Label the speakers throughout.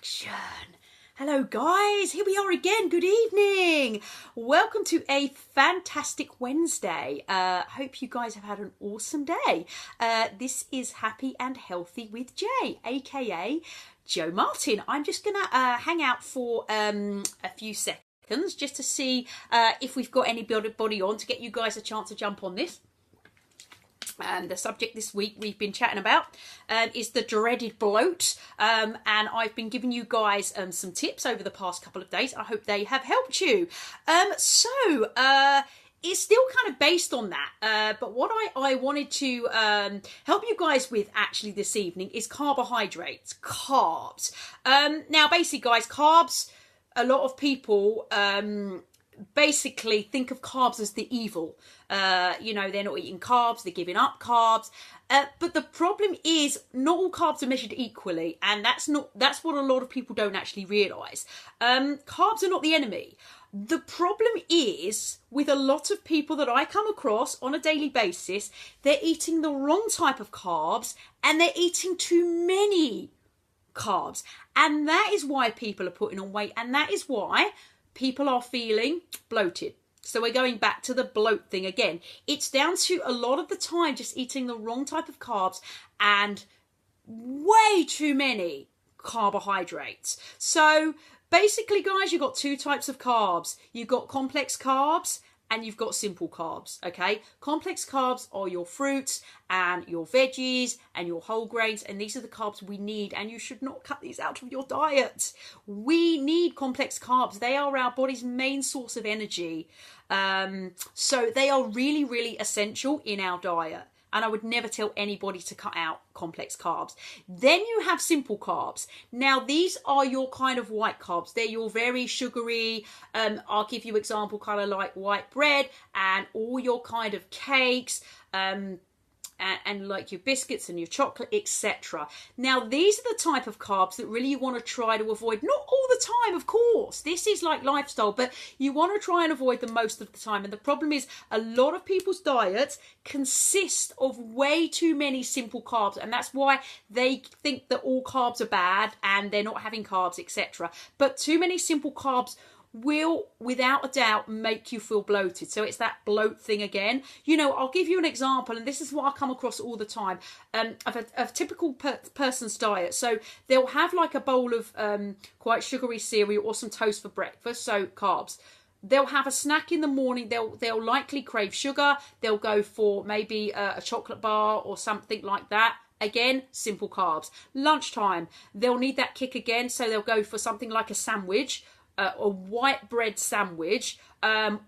Speaker 1: action. Hello guys, here we are again. Good evening. Welcome to a fantastic Wednesday. Hope you guys have had an awesome day. This is Happy and Healthy with Jay, aka Joe Martin. I'm just gonna hang out for a few seconds just to see if we've got anybody on to get you guys a chance to jump on this. And the subject this week we've been chatting about is the dreaded bloat, and I've been giving you guys some tips over the past couple of days. I hope they have helped you. It's still kind of based on that, but what I wanted to help you guys with actually this evening is carbohydrates, carbs. Now basically guys, carbs, a lot of people basically think of carbs as the evil. You know, they're not eating carbs, they're giving up carbs. But the problem is not all carbs are measured equally, and that's what a lot of people don't actually realise. Carbs are not the enemy. The problem is with a lot of people that I come across on a daily basis, they're eating the wrong type of carbs and they're eating too many carbs. And that is why people are putting on weight, and that is why people are feeling bloated. So we're going back to the bloat thing again. It's down to a lot of the time just eating the wrong type of carbs and way too many carbohydrates. So basically guys, you've got two types of carbs. You've got complex carbs and you've got simple carbs, okay? Complex carbs are your fruits and your veggies and your whole grains, and these are the carbs we need, and you should not cut these out of your diet. We need complex carbs. They are our body's main source of energy. So they are really, really essential in our diet. And I would never tell anybody to cut out complex carbs. Then you have simple carbs. Now, these are your kind of white carbs. They're your very sugary, I'll give you example, kind of like white bread and all your kind of cakes, and like your biscuits and your chocolate, etc. Now, these are the type of carbs that really you want to try to avoid. Not all the time, of course. This is like lifestyle, but you want to try and avoid them most of the time. And the problem is a lot of people's diets consist of way too many simple carbs, and that's why they think that all carbs are bad and they're not having carbs, etc. But too many simple carbs will without a doubt make you feel bloated. So it's that bloat thing again. You know, I'll give you an example, and this is what I come across all the time, of a typical person's diet. So they'll have like a bowl of quite sugary cereal or some toast for breakfast, so carbs. They'll have a snack in the morning. They'll likely crave sugar. They'll go for maybe a chocolate bar or something like that. Again, simple carbs. Lunchtime, they'll need that kick again, so they'll go for something like a sandwich, a white bread sandwich,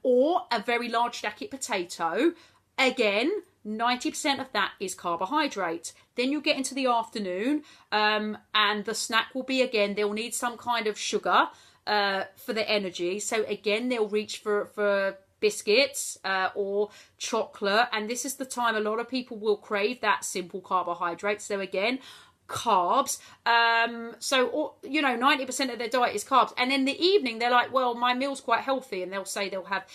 Speaker 1: or a very large jacket potato. Again, 90% of that is carbohydrate. Then you'll get into the afternoon, and the snack will be, again, they'll need some kind of sugar for the energy. So again, they'll reach for biscuits or chocolate, and this is the time a lot of people will crave that simple carbohydrate. So again, carbs. So you know, 90% of their diet is carbs, and in the evening they're like, well, my meal's quite healthy, and they'll say they'll have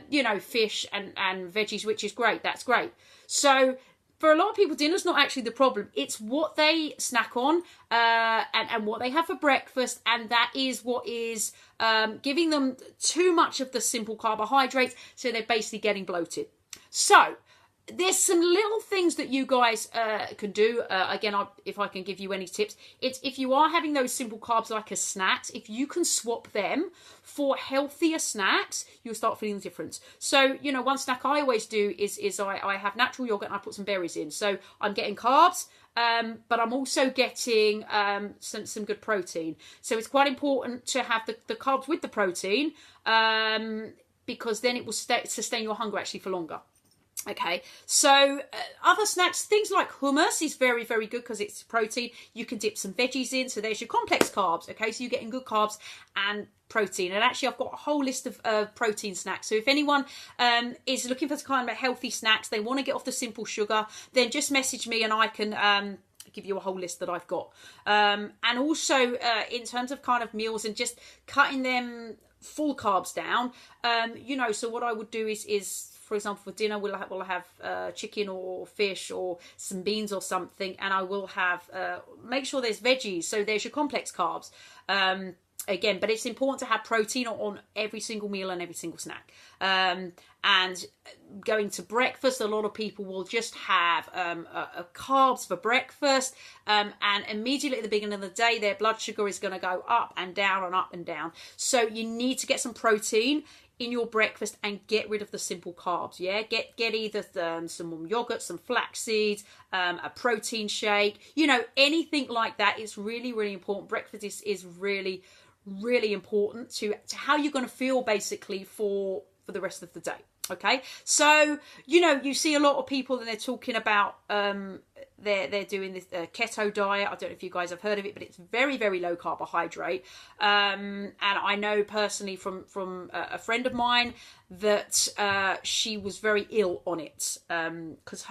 Speaker 1: you know, fish and veggies, which is great. That's great. So for a lot of people, dinner's not actually the problem. It's what they snack on and what they have for breakfast, and that is what is giving them too much of the simple carbohydrates, so they're basically getting bloated. So there's some little things that you guys can do. Again, if I can give you any tips, it's if you are having those simple carbs like as snacks, if you can swap them for healthier snacks, you'll start feeling the difference. So, you know, one snack I always do is I have natural yogurt and I put some berries in. So I'm getting carbs, but I'm also getting some good protein. So it's quite important to have the carbs with the protein, because then it will sustain your hunger actually for longer. Okay, so other snacks, things like hummus is very, very good because it's protein. You can dip some veggies in, so there's your complex carbs. Okay, so you're getting good carbs and protein. And actually, I've got a whole list of protein snacks. So if anyone is looking for kind of healthy snacks, they want to get off the simple sugar, then just message me and I can give you a whole list that I've got. And also in terms of kind of meals and just cutting them full carbs down, you know, so what I would do is for example, for dinner, we'll have chicken or fish or some beans or something, and I will have, make sure there's veggies, so there's your complex carbs. Again, but it's important to have protein on every single meal and every single snack. And going to breakfast, a lot of people will just have carbs for breakfast, and immediately at the beginning of the day, their blood sugar is going to go up and down and up and down. So you need to get some protein in your breakfast and get rid of the simple carbs. Yeah, get either some yogurt, some flax seeds, a protein shake, you know, anything like that. It's really, really important. Breakfast is really, really important to how you're going to feel basically for the rest of the day. Okay, so you know, you see a lot of people and they're talking about they're doing this keto diet. I don't know if you guys have heard of it, but it's very, very low carbohydrate. And I know personally from a friend of mine that she was very ill on it because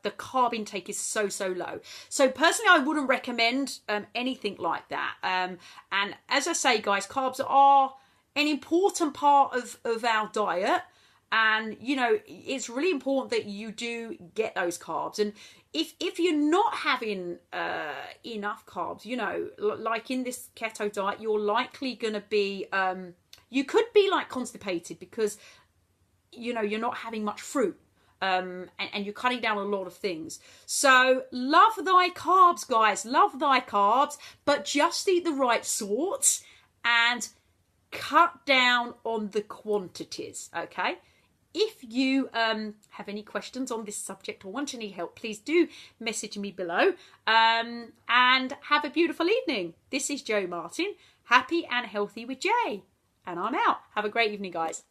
Speaker 1: the carb intake is so low. So personally, I wouldn't recommend anything like that. And as I say, guys, carbs are an important part of our diet. And, you know, it's really important that you do get those carbs. And if you're not having enough carbs, you know, like in this keto diet, you're likely going to be, you could be like constipated because, you know, you're not having much fruit. And you're cutting down a lot of things. So love thy carbs, guys. Love thy carbs. But just eat the right sorts and cut down on the quantities, okay? If you have any questions on this subject or want any help, please do message me below. And have a beautiful evening. This is Jo Martin, happy and healthy with Jay. And I'm out. Have a great evening, guys.